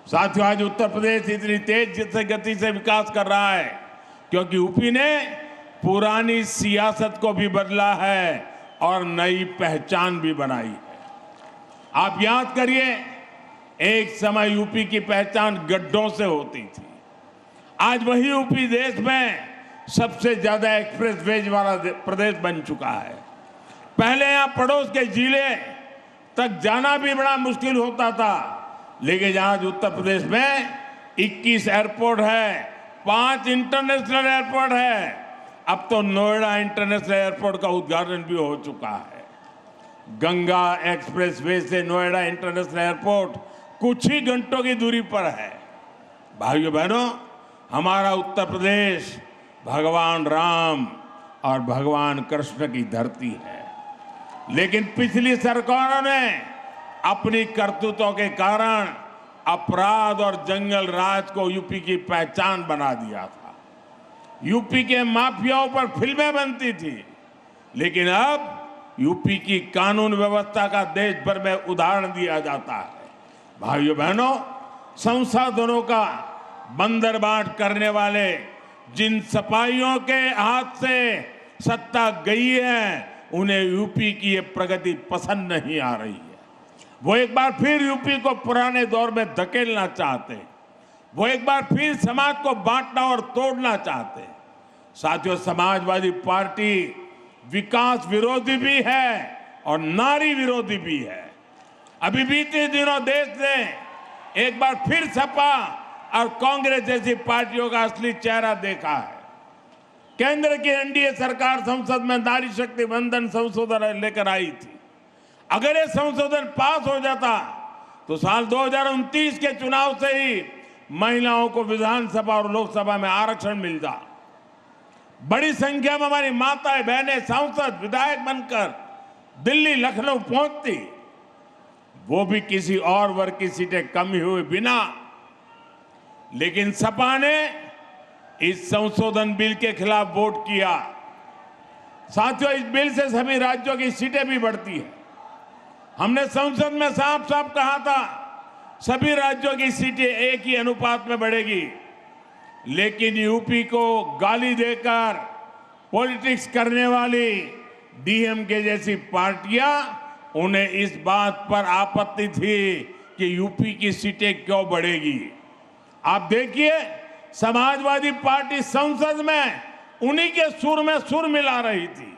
साथियों, आज उत्तर प्रदेश इतनी तेज गति से विकास कर रहा है क्योंकि यूपी ने पुरानी सियासत को भी बदला है और नई पहचान भी बनाई है। आप याद करिए, एक समय यूपी की पहचान गड्ढों से होती थी। आज वही यूपी देश में सबसे ज्यादा एक्सप्रेस वेज वाला प्रदेश बन चुका है। पहले यहां पड़ोस के जिले तक जाना भी बड़ा मुश्किल होता था, लेकिन आज उत्तर प्रदेश में 21 एयरपोर्ट है, 5 इंटरनेशनल एयरपोर्ट है। अब तो नोएडा इंटरनेशनल एयरपोर्ट का उद्घाटन भी हो चुका है। गंगा एक्सप्रेसवे से नोएडा इंटरनेशनल एयरपोर्ट कुछ ही घंटों की दूरी पर है। भाइयों बहनों, हमारा उत्तर प्रदेश भगवान राम और भगवान कृष्ण की धरती है, लेकिन पिछली सरकारों ने अपनी करतूतों के कारण अपराध और जंगल राज को यूपी की पहचान बना दिया था। यूपी के माफियाओं पर फिल्में बनती थी, लेकिन अब यूपी की कानून व्यवस्था का देश भर में उदाहरण दिया जाता है। भाइयों बहनों, संसाधनों का बंदरबाट करने वाले जिन सपाहियों के हाथ से सत्ता गई है, उन्हें यूपी की ये प्रगति पसंद नहीं आ रही है। वो एक बार फिर यूपी को पुराने दौर में धकेलना चाहते हैं। वो एक बार फिर समाज को बांटना और तोड़ना चाहते हैं। साथियों, समाजवादी पार्टी विकास विरोधी भी है और नारी विरोधी भी है। अभी बीते दिनों देश ने एक बार फिर सपा और कांग्रेस जैसी पार्टियों का असली चेहरा देखा है। केंद्र की एनडीए सरकार संसद में नारी शक्ति वंदन संशोधन लेकर आई थी। अगर ये संशोधन पास हो जाता तो साल 2029 के चुनाव से ही महिलाओं को विधानसभा और लोकसभा में आरक्षण मिलता। बड़ी संख्या में हमारी माताएं बहनें सांसद विधायक बनकर दिल्ली लखनऊ पहुंचती, वो भी किसी और वर्ग की सीटें कम हुए बिना। लेकिन सपा ने इस संशोधन बिल के खिलाफ वोट किया। साथियों, इस बिल से सभी राज्यों की सीटें भी बढ़ती है। हमने संसद में साफ साफ कहा था, सभी राज्यों की सीटें एक ही अनुपात में बढ़ेगी, लेकिन यूपी को गाली देकर पॉलिटिक्स करने वाली डीएमके जैसी पार्टियां, उन्हें इस बात पर आपत्ति थी कि यूपी की सीटें क्यों बढ़ेगी। आप देखिए, समाजवादी पार्टी संसद में उन्हीं के सुर में सुर मिला रही थी।